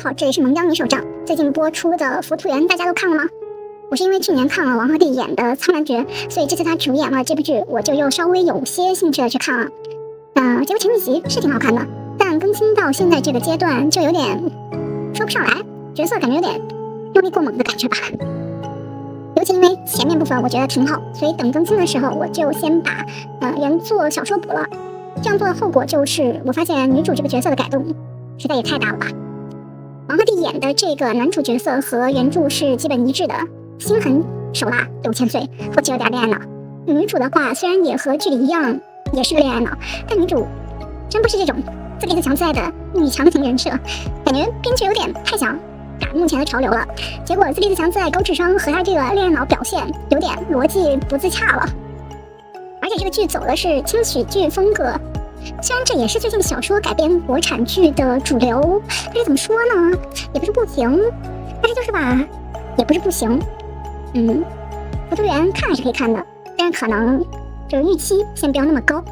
好，这里是萌姜女手账。最近播出的《浮屠缘》大家都看了吗？我是因为去年看了王鹤棣演的《苍兰诀》，所以这次他主演了这部剧，我就又稍微有些兴趣的去看了。结果前几集是挺好看的，但更新到现在这个阶段就有点说不上来，角色感觉有点用力过猛的感觉吧。尤其因为前面部分我觉得挺好，所以等更新的时候我就先把原作小说补了。这样做的后果就是我发现女主这个角色的改动实在也太大了吧。王鹤棣演的这个男主角色和原著是基本一致的，心狠手辣又欠碎，或者有点恋爱脑。女主的话虽然也和剧里一样也是个恋爱脑，但女主真不是这种自立自强自爱的女强型人设，感觉编剧有点太想赶目前的潮流了，结果自立自强自爱高智商和他这个恋爱脑表现有点逻辑不自洽了。而且这个剧走的是轻喜剧风格，虽然这也是最近小说改编国产剧的主流，但是怎么说呢，也不是不行，但是就是吧，也不是不行。浮屠缘看还是可以看的，但是可能这个预期先不要那么高。